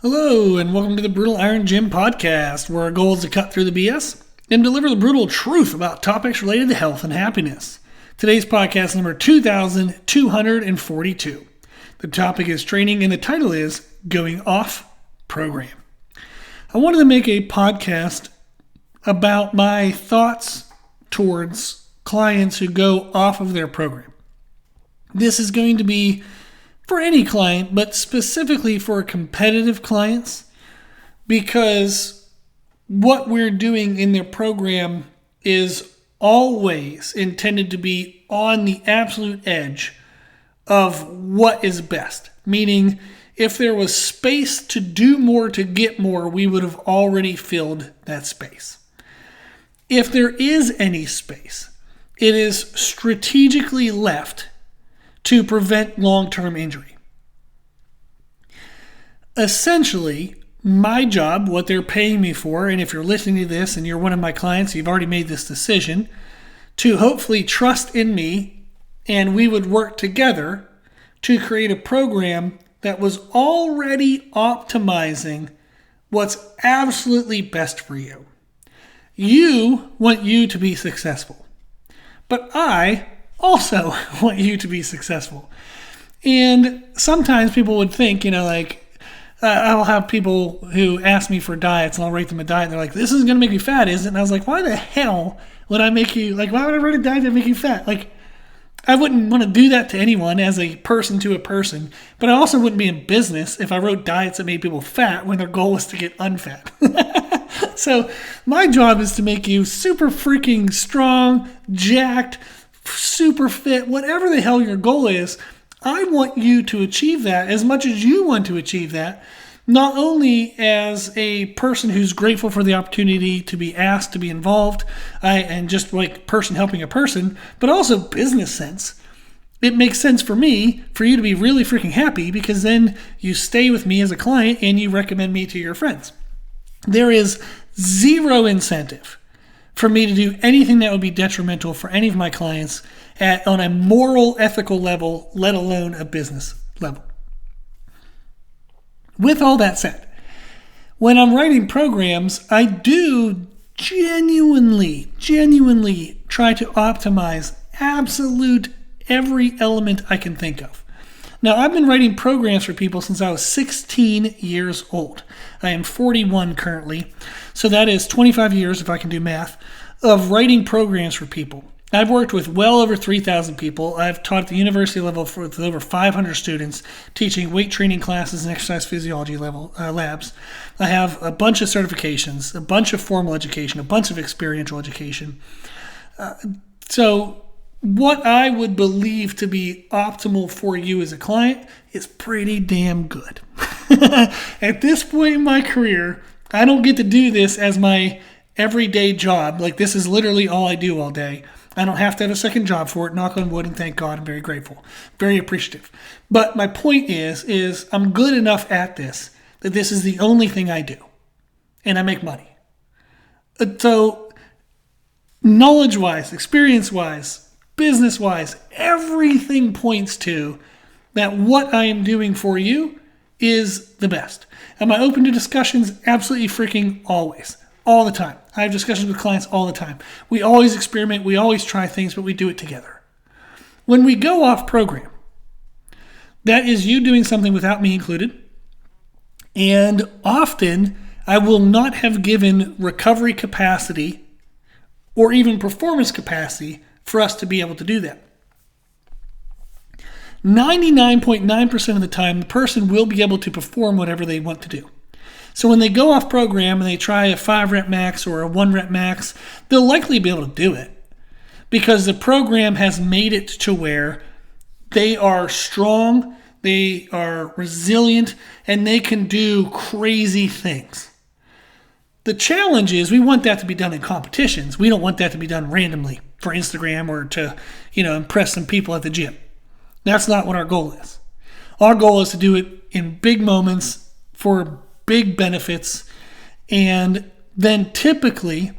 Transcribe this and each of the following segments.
Hello, and welcome to the Brutal Iron Gym podcast, where our goal is to cut through the BS and deliver the brutal truth about topics related to health and happiness. Today's podcast number 2242. The topic is training, and the title is Going Off Program. I wanted to make a podcast about my thoughts towards clients who go off of their program. This is going to be for any client, but specifically for competitive clients, because what we're doing in their program is always intended to be on the absolute edge of what is best. Meaning, if there was space to do more, to get more, we would have already filled that space. If there is any space, it is strategically left to prevent long-term injury. Essentially, my job, what they're paying me for, and if you're listening to this and you're one of my clients, you've already made this decision, to hopefully trust in me, and we would work together to create a program that was already optimizing what's absolutely best for you. You want you to be successful, but I also want you to be successful. And sometimes people would think, I'll have people who ask me for diets and I'll rate them a diet and they're like, this is going to make you fat, isn't it? And I was like, why the hell would I make you, why would I write a diet that make you fat? I wouldn't want to do that to anyone as a person to a person, but I also wouldn't be in business if I wrote diets that made people fat when their goal was to get unfat. So my job is to make you super freaking strong, jacked, super fit, whatever the hell your goal is. I want you to achieve that as much as you want to achieve that, not only as a person who's grateful for the opportunity to be asked to be involved, and just like person helping a person, but also business sense. It makes sense for me for you to be really freaking happy, because then you stay with me as a client and you recommend me to your friends. There is zero incentive for me to do anything that would be detrimental for any of my clients on a moral, ethical level, let alone a business level. With all that said, when I'm writing programs, I do genuinely try to optimize absolute every element I can think of. Now, I've been writing programs for people since I was 16 years old. I am 41 currently, so that is 25 years, if I can do math, of writing programs for people. I've worked with well over 3,000 people. I've taught at the university level with over 500 students, teaching weight training classes and exercise physiology level labs. I have a bunch of certifications, a bunch of formal education, a bunch of experiential education. So what I would believe to be optimal for you as a client is pretty damn good. At this point in my career, I don't get to do this as my everyday job. This is literally all I do all day. I don't have to have a second job for it, knock on wood, and thank God. I'm very grateful, very appreciative. But my point is I'm good enough at this that this is the only thing I do, and I make money. So knowledge-wise, experience-wise, business-wise, everything points to that what I am doing for you is the best. Am I open to discussions? Absolutely freaking always. All the time. I have discussions with clients all the time. We always experiment. We always try things, but we do it together. When we go off program, that is you doing something without me included. And often I will not have given recovery capacity or even performance capacity for us to be able to do that. 99.9% of the time, the person will be able to perform whatever they want to do. So when they go off program and they try a 5 rep max or a 1 rep max, they'll likely be able to do it because the program has made it to where they are strong, they are resilient, and they can do crazy things. The challenge is we want that to be done in competitions. We don't want that to be done randomly for Instagram or to, impress some people at the gym. That's not what our goal is. Our goal is to do it in big moments for big benefits, and then typically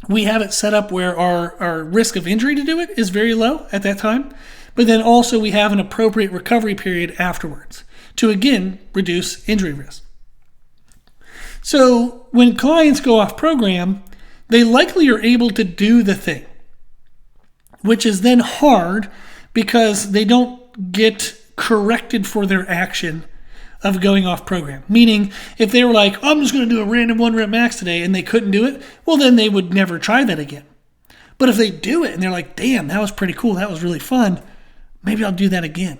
we have it set up where our risk of injury to do it is very low at that time, but then also we have an appropriate recovery period afterwards to again reduce injury risk. So when clients go off program, they likely are able to do the thing, which is then hard because they don't get corrected for their action of going off program. Meaning, if they were like, I'm just going to do a random 1 rep max today, and they couldn't do it, well, then they would never try that again. But if they do it and they're like, damn, that was pretty cool, that was really fun, maybe I'll do that again.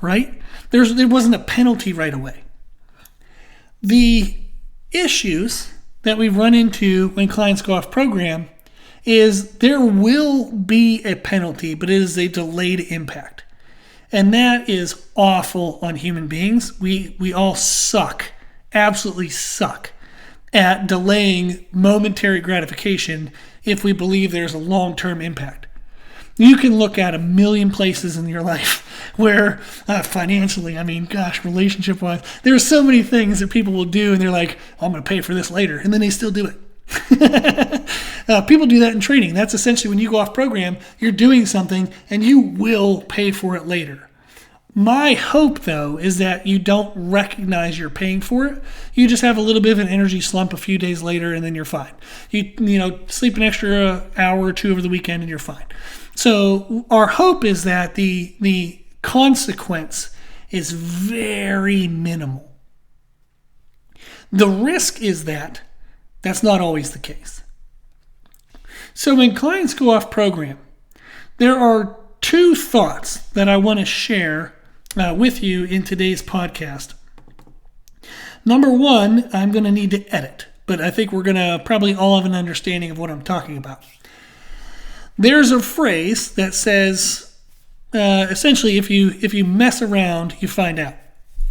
Right? There wasn't a penalty right away. The issues that we run into when clients go off program is there will be a penalty, but it is a delayed impact. And that is awful on human beings. We all suck, absolutely suck at delaying momentary gratification if we believe there's a long-term impact. You can look at a million places in your life where financially, relationship-wise, there's so many things that people will do and they're like, I'm going to pay for this later, and then they still do it. People do that in training. That's essentially when you go off program, you're doing something and you will pay for it later. My hope, though, is that you don't recognize you're paying for it. You just have a little bit of an energy slump a few days later and then you're fine. You sleep an extra hour or two over the weekend and you're fine. So our hope is that the consequence is very minimal. The risk is that that's not always the case. So when clients go off program, there are 2 thoughts that I want to share with you in today's podcast. Number 1, I'm going to need to edit, but I think we're going to probably all have an understanding of what I'm talking about. There's a phrase that says, essentially, if you mess around, you find out.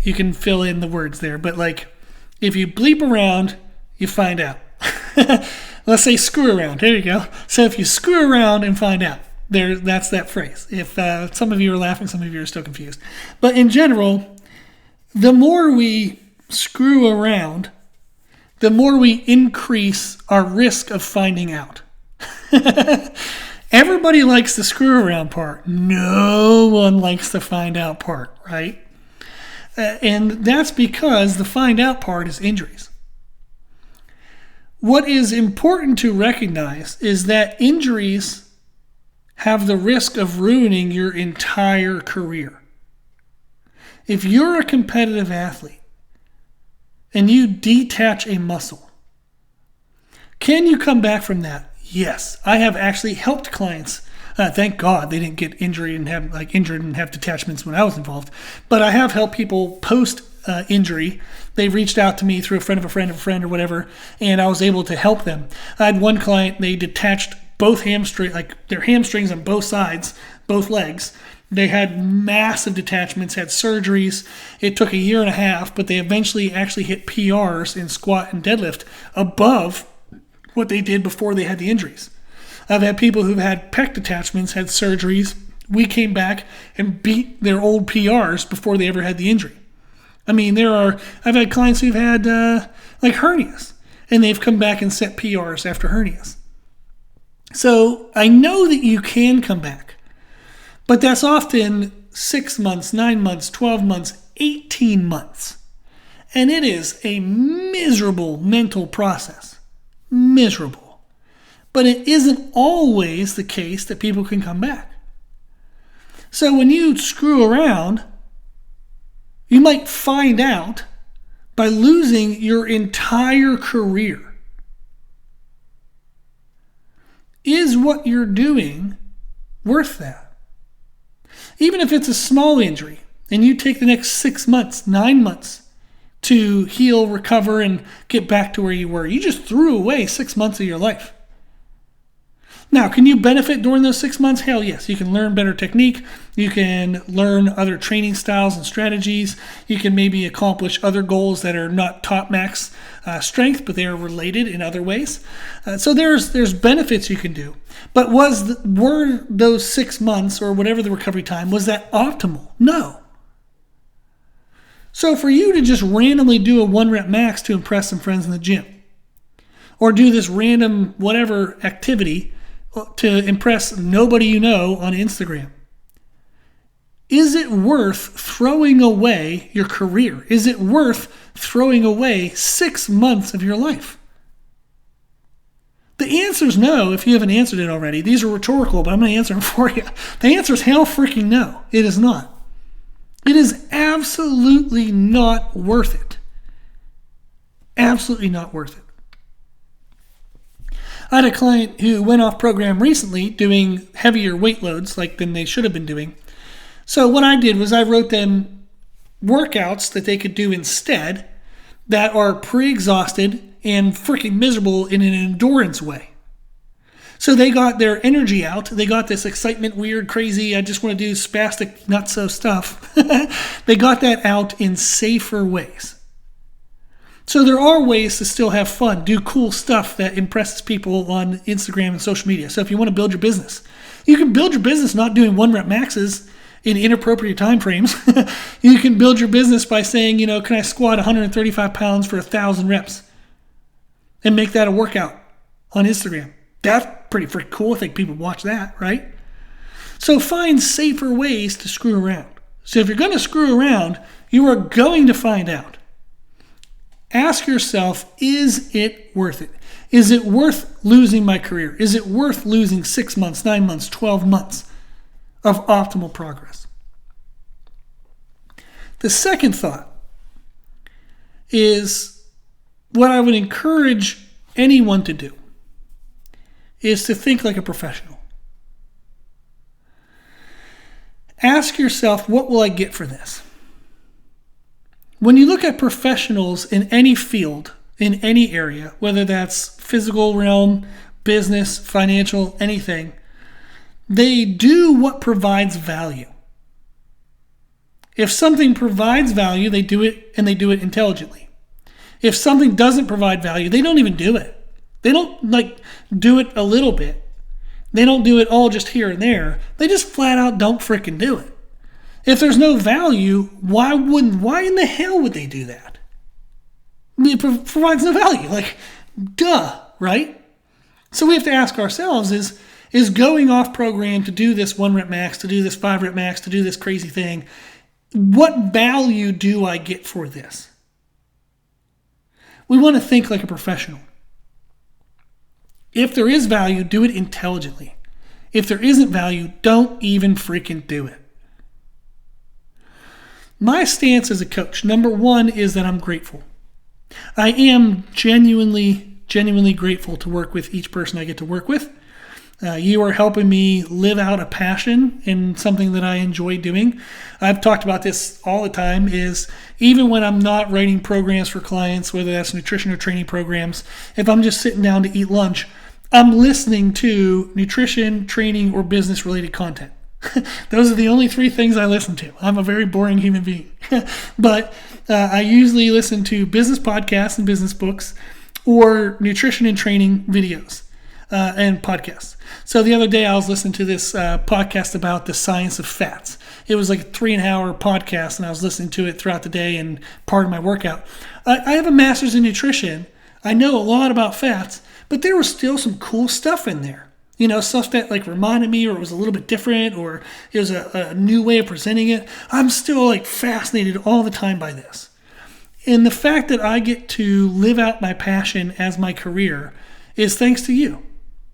You can fill in the words there, but like, if you bleep around, you find out. Let's say screw around. There you go. So if you screw around and find out, that's that phrase. If some of you are laughing, some of you are still confused. But in general, the more we screw around, the more we increase our risk of finding out. Everybody likes the screw around part. No one likes the find out part, right? And that's because the find out part is injuries. What is important to recognize is that injuries have the risk of ruining your entire career. If you're a competitive athlete and you detach a muscle, can you come back from that? Yes. I have actually helped clients. Thank God they didn't get injured and have detachments when I was involved. But I have helped people post injury. They reached out to me through a friend of a friend of a friend or whatever, and I was able to help them. I had one client, they detached both their hamstrings on both sides, both legs. They had massive detachments, had surgeries. It took 1.5 years, but they eventually actually hit PRs in squat and deadlift above what they did before they had the injuries. I've had people who've had pec detachments, had surgeries. We came back and beat their old PRs before they ever had the injury. I've had clients who've had hernias, and they've come back and set PRs after hernias. So I know that you can come back, but that's often 6 months, 9 months, 12 months, 18 months. And it is a miserable mental process. Miserable. But it isn't always the case that people can come back. So when you screw around, you might find out by losing your entire career. Is what you're doing worth that? Even if it's a small injury and you take the next 6 months, 9 months to heal, recover, and get back to where you were, you just threw away 6 months of your life. Now, can you benefit during those 6 months? Hell yes. You can learn better technique. You can learn other training styles and strategies. You can maybe accomplish other goals that are not top max strength, but they are related in other ways. So there's benefits you can do. But were those 6 months or whatever the recovery time, was that optimal? No. So for you to just randomly do a 1 rep max to impress some friends in the gym, or do this random whatever activity to impress nobody you know on Instagram, is it worth throwing away your career? Is it worth throwing away 6 months of your life? The answer is no if you haven't answered it already. These are rhetorical, but I'm going to answer them for you. The answer is hell freaking no. It is not. It is absolutely not worth it. Absolutely not worth it. I had a client who went off program recently doing heavier weight loads than they should have been doing. So what I did was I wrote them workouts that they could do instead that are pre-exhausted and freaking miserable in an endurance way. So they got their energy out. They got this excitement, weird, crazy, I just want to do spastic, nutso stuff. They got that out in safer ways. So there are ways to still have fun, do cool stuff that impresses people on Instagram and social media. So if you want to build your business, you can build your business not doing 1-rep maxes in inappropriate time frames. You can build your business by saying, can I squat 135 pounds for 1,000 reps? And make that a workout on Instagram. That's pretty freaking cool. I think people watch that, right? So find safer ways to screw around. So if you're going to screw around, you are going to find out. Ask yourself, is it worth it? Is it worth losing my career? Is it worth losing 6 months, 9 months, 12 months of optimal progress? The second thought is what I would encourage anyone to do is to think like a professional. Ask yourself, what will I get for this? When you look at professionals in any field, in any area, whether that's physical realm, business, financial, anything, they do what provides value. If something provides value, they do it, and they do it intelligently. If something doesn't provide value, they don't even do it. They don't do it a little bit. They don't do it all just here and there. They just flat out don't freaking do it. If there's no value, why in the hell would they do that? It provides no value. Duh, right? So we have to ask ourselves, is going off program to do this 1-rep max, to do this 5-rep max, to do this crazy thing, what value do I get for this? We want to think like a professional. If there is value, do it intelligently. If there isn't value, don't even freaking do it. My stance as a coach, number one, is that I'm grateful. I am genuinely grateful to work with each person I get to work with. You are helping me live out a passion in something that I enjoy doing. I've talked about this all the time, is even when I'm not writing programs for clients, whether that's nutrition or training programs, if I'm just sitting down to eat lunch, I'm listening to nutrition, training, or business related content. Those are the only 3 things I listen to. I'm a very boring human being. But I usually listen to business podcasts and business books or nutrition and training videos and podcasts. So the other day I was listening to this podcast about the science of fats. It was like a 3.5-hour podcast, and I was listening to it throughout the day and part of my workout. I have a master's in nutrition. I know a lot about fats, but there was still some cool stuff in there. Stuff that reminded me, or it was a little bit different, or it was a new way of presenting it. I'm still fascinated all the time by this. And the fact that I get to live out my passion as my career is thanks to you.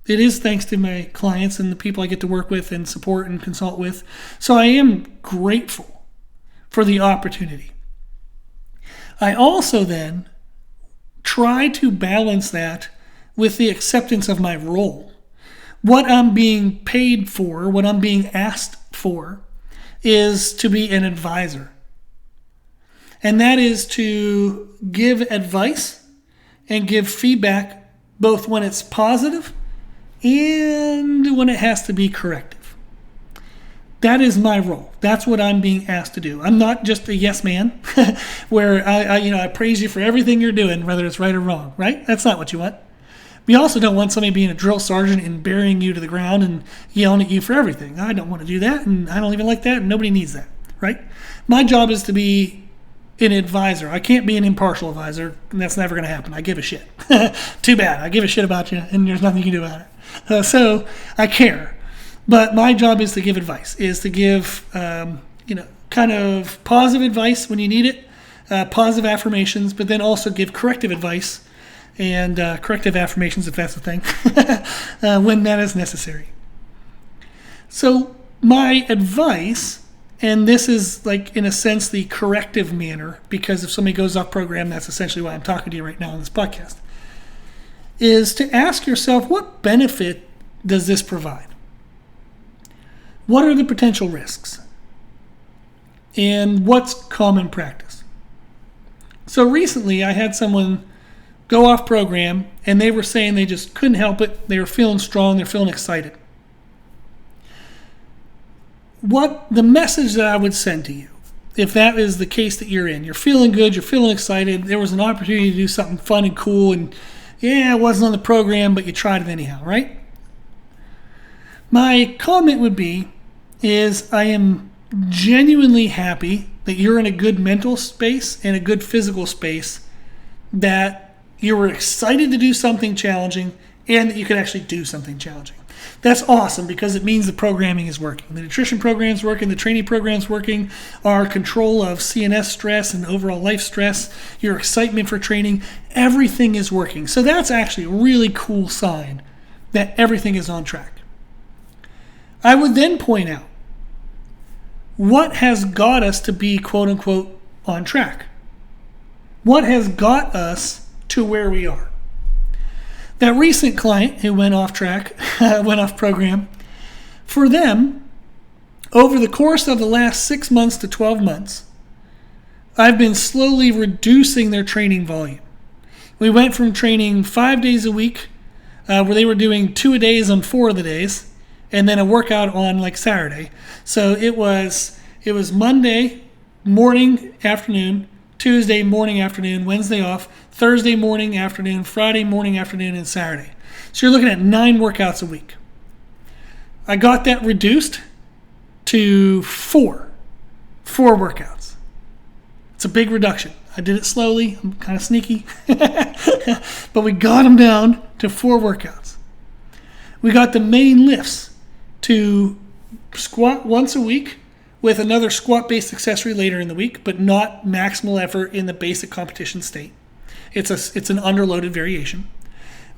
It is thanks to my clients and the people I get to work with and support and consult with. So I am grateful for the opportunity. I also then try to balance that with the acceptance of my role. What I'm being paid for, what I'm being asked for, is to be an advisor. And that is to give advice and give feedback both when it's positive and when it has to be corrective. That is my role. That's what I'm being asked to do. I'm not just a yes man where I praise you for everything you're doing, whether it's right or wrong, right? That's not what you want. We also don't want somebody being a drill sergeant and burying you to the ground and yelling at you for everything. I don't want to do that, and I don't even like that, and nobody needs that, right? My job is to be an advisor. I can't be an impartial advisor, and that's never going to happen. I give a shit. Too bad. I give a shit about you, and there's nothing you can do about it. So I care. But my job is to give advice, is to give kind of positive advice when you need it, positive affirmations, but then also give corrective advice and corrective affirmations, if that's a thing, when that is necessary. So my advice, and this is like in a sense the corrective manner, because if somebody goes off program, that's essentially why I'm talking to you right now on this podcast, is to ask yourself, what benefit does this provide? What are the potential risks? And what's common practice? So recently I had someone go off program and they were saying they just couldn't help it. They were feeling strong. They're feeling excited. What the message that I would send to you, if that is the case that you're in, you're feeling good, you're feeling excited, there was an opportunity to do something fun and cool, and yeah, it wasn't on the program, but you tried it anyhow, right? My comment would be, I am genuinely happy that you're in a good mental space and a good physical space, that you were excited to do something challenging and that you could actually do something challenging. That's awesome, because it means the programming is working. The nutrition program is working, the training program is working, our control of CNS stress and overall life stress, your excitement for training, everything is working. So that's actually a really cool sign that everything is on track. I would then point out what has got us to be quote unquote on track. What has got us to where we are? That recent client who went off track, went off program, for them, over the course of the last 6 months to 12 months, I've been slowly reducing their training volume. We went from training 5 days a week, where they were doing 2 a days on 4 of the days, and then a workout on like Saturday. So it was Monday morning, afternoon, Tuesday morning, afternoon, Wednesday off, Thursday morning, afternoon, Friday morning, afternoon, and Saturday. So you're looking at 9 workouts a week. I got that reduced to 4 workouts. It's a big reduction. I did it slowly. I'm kind of sneaky. But we got them down to 4 workouts. We got the main lifts to squat once a week with another squat-based accessory later in the week, but not maximal effort in the basic competition state. It's an underloaded variation.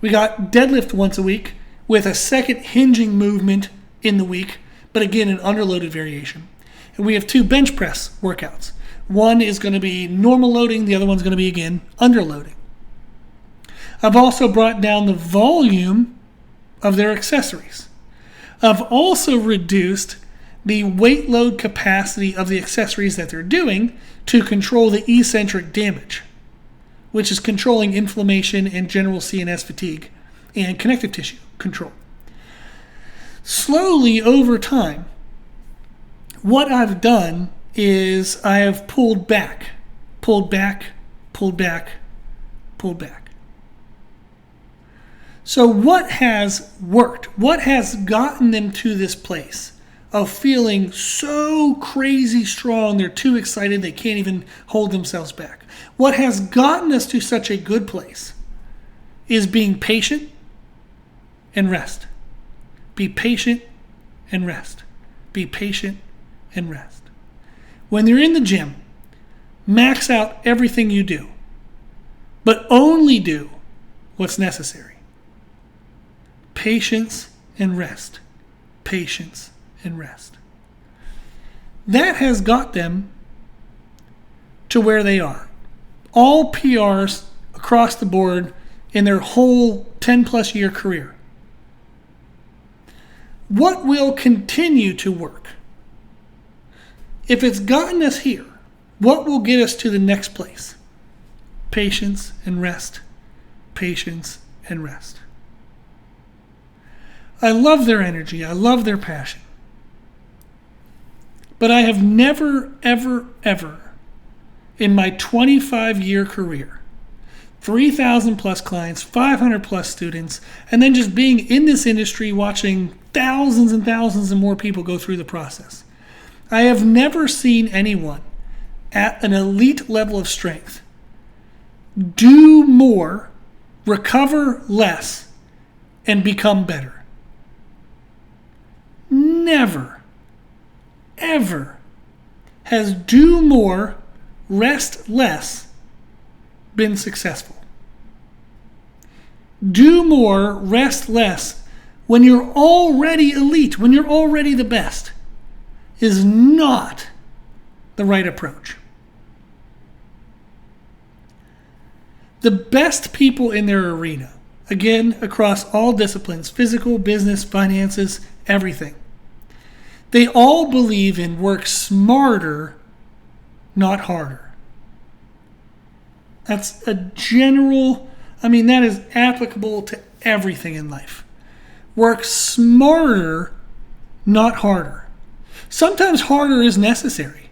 We got deadlift once a week with a second hinging movement in the week, but again, an underloaded variation. And we have 2 bench press workouts. One is going to be normal loading, the other one's going to be, again, underloading. I've also brought down the volume of their accessories. I've also reduced the weight load capacity of the accessories that they're doing to control the eccentric damage, which is controlling inflammation and general CNS fatigue and connective tissue control. Slowly over time, what I've done is I have pulled back. So what has worked? What has gotten them to this place of feeling so crazy strong, they're too excited, they can't even hold themselves back? What has gotten us to such a good place is being patient and rest. Be patient and rest. Be patient and rest. When you're in the gym, max out everything you do, but only do what's necessary. Patience and rest. Patience and rest. That has got them to where they are. All PRs across the board in their whole 10 plus year career. What will continue to work? If it's gotten us here, what will get us to the next place? Patience and rest. Patience and rest. I love their energy. I love their passion. But I have never, ever, ever in my 25-year career, 3,000 plus clients, 500 plus students, and then just being in this industry watching thousands and thousands and more people go through the process, I have never seen anyone at an elite level of strength do more, recover less, and become better. Never, ever has do more, rest less, been successful. Do more, rest less when you're already elite, when you're already the best, is not the right approach. The best people in their arena, again, across all disciplines, physical, business, finances, everything, they all believe in work smarter, not harder. That's a general, that is applicable to everything in life. Work smarter, not harder. Sometimes harder is necessary,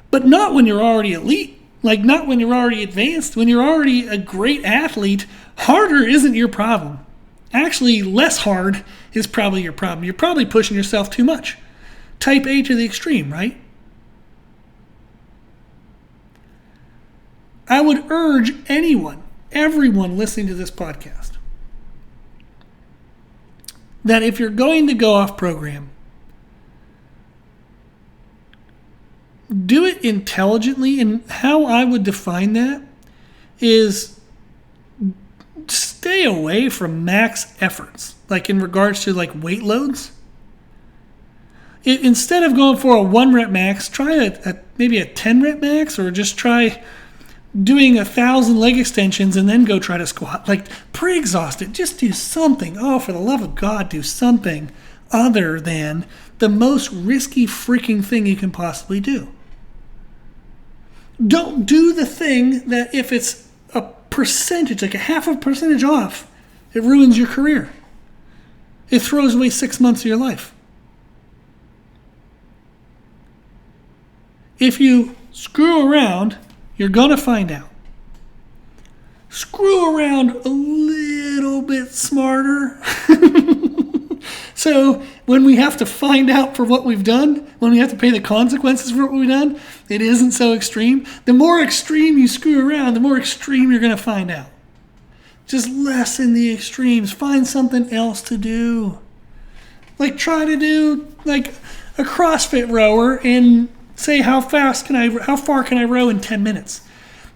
but not when you're already elite, not when you're already advanced. When you're already a great athlete, harder isn't your problem. Actually, less hard is probably your problem. You're probably pushing yourself too much. Type A to the extreme, right? I would urge everyone listening to this podcast, that if you're going to go off program, do it intelligently. And how I would define that is stay away from max efforts, in regards to weight loads. Instead of going for a 1 rep max, try maybe a 10 rep max, or just try doing 1,000 leg extensions and then go try to squat. Pre-exhausted, just do something. Oh, for the love of God, do something other than the most risky freaking thing you can possibly do. Don't do the thing that if it's a percentage, a half a percentage off, it ruins your career. It throws away 6 months of your life. If you screw around, you're going to find out. Screw around a little bit smarter. So when we have to find out for what we've done, when we have to pay the consequences for what we've done, it isn't so extreme. The more extreme you screw around, the more extreme you're going to find out. Just lessen the extremes. Find something else to do. Try to do a CrossFit rower and say how far can I row in 10 minutes.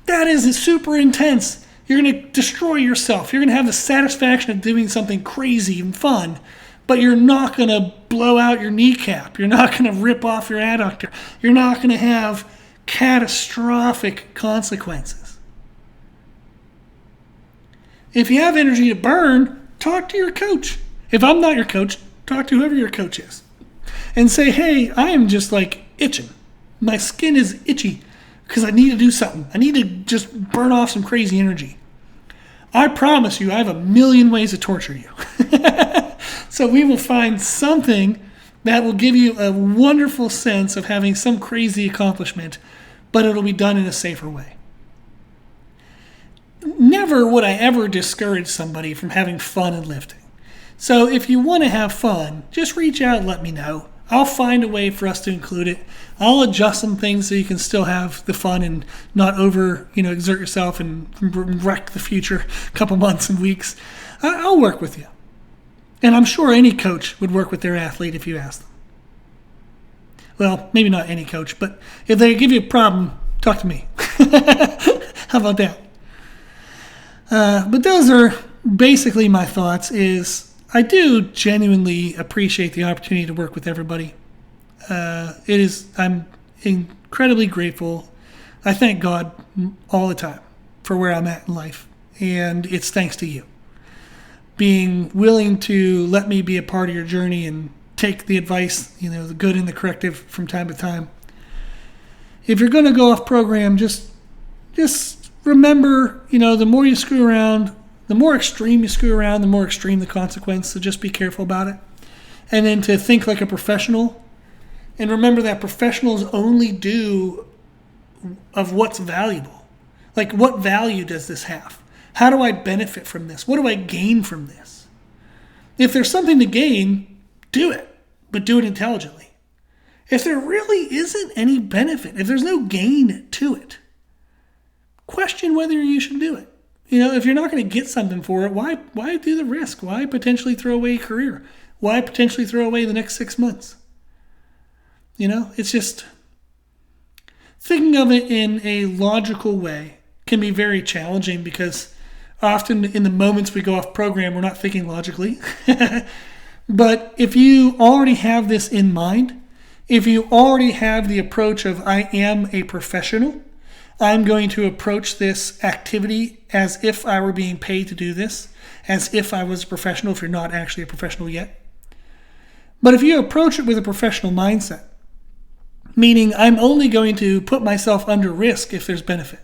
That is super intense. You're going to destroy yourself. You're going to have the satisfaction of doing something crazy and fun, but you're not going to blow out your kneecap. You're not going to rip off your adductor. You're not going to have catastrophic consequences. If you have energy to burn, talk to your coach. If I'm not your coach, talk to whoever your coach is and say, hey, I am just itching. My skin is itchy because I need to do something. I need to just burn off some crazy energy. I promise you, I have a million ways to torture you. So we will find something that will give you a wonderful sense of having some crazy accomplishment, but it'll be done in a safer way. Never would I ever discourage somebody from having fun in lifting. So if you want to have fun, just reach out and let me know. I'll find a way for us to include it. I'll adjust some things so you can still have the fun and not exert yourself and wreck the future couple months and weeks. I'll work with you. And I'm sure any coach would work with their athlete if you ask them. Well, maybe not any coach, but if they give you a problem, talk to me. How about that? But those are basically my thoughts. I do genuinely appreciate the opportunity to work with everybody. I'm incredibly grateful. I thank God all the time for where I'm at in life. And it's thanks to you being willing to let me be a part of your journey and take the advice, the good and the corrective from time to time. If you're going to go off program, just remember, the more you screw around, the more extreme you screw around, the more extreme the consequence. So just be careful about it. And then to think like a professional. And remember that professionals only do of what's valuable. What value does this have? How do I benefit from this? What do I gain from this? If there's something to gain, do it. But do it intelligently. If there really isn't any benefit, if there's no gain to it, question whether you should do it. If you're not going to get something for it, why do the risk? Why potentially throw away a career? Why potentially throw away the next 6 months? It's just thinking of it in a logical way can be very challenging because often in the moments we go off program, we're not thinking logically. But if you already have this in mind, if you already have the approach of I am a professional, I'm going to approach this activity as if I were being paid to do this, as if I was a professional if you're not actually a professional yet. But if you approach it with a professional mindset, meaning I'm only going to put myself under risk if there's benefit.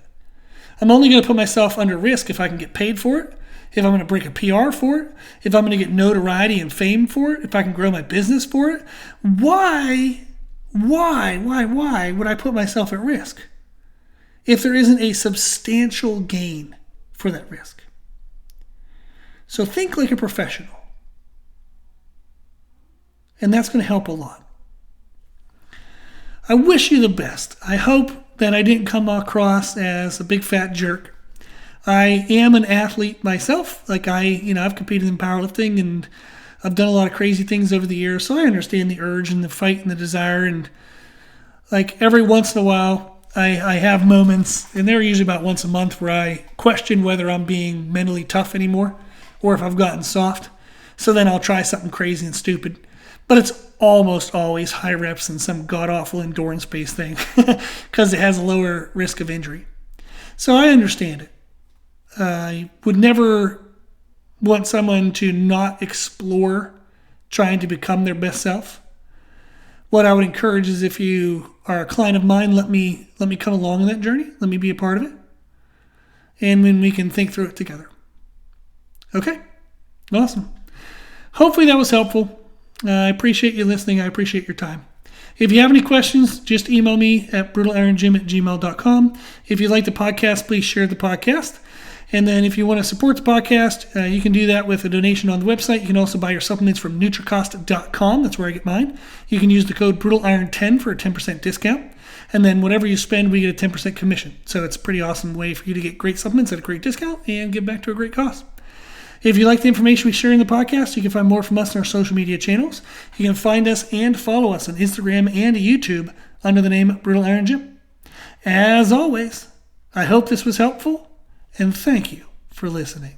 I'm only going to put myself under risk if I can get paid for it, if I'm going to break a PR for it, if I'm going to get notoriety and fame for it, if I can grow my business for it. Why would I put myself at risk if there isn't a substantial gain for that risk? So think like a professional. And that's going to help a lot. I wish you the best. I hope that I didn't come across as a big fat jerk. I am an athlete myself. Like I've competed in powerlifting and I've done a lot of crazy things over the years. So I understand the urge and the fight and the desire. And like every once in a while, I have moments, and they're usually about once a month, where I question whether I'm being mentally tough anymore or if I've gotten soft. So then I'll try something crazy and stupid. But it's almost always high reps and some god-awful endurance-based thing because it has a lower risk of injury. So I understand it. I would never want someone to not explore trying to become their best self. What I would encourage is, if you are a client of mine, let me come along in that journey. Let me be a part of it. And then we can think through it together. Okay? Awesome. Hopefully that was helpful. I appreciate you listening. I appreciate your time. If you have any questions, just email me at brutalironjim@gmail.com. If you like the podcast, please share the podcast. And then if you want to support the podcast, you can do that with a donation on the website. You can also buy your supplements from Nutricost.com. That's where I get mine. You can use the code BrutalIron10 for a 10% discount. And then whatever you spend, we get a 10% commission. So it's a pretty awesome way for you to get great supplements at a great discount and give back to a great cause. If you like the information we share in the podcast, you can find more from us on our social media channels. You can find us and follow us on Instagram and YouTube under the name Brutal Iron Gym. As always, I hope this was helpful, and thank you for listening.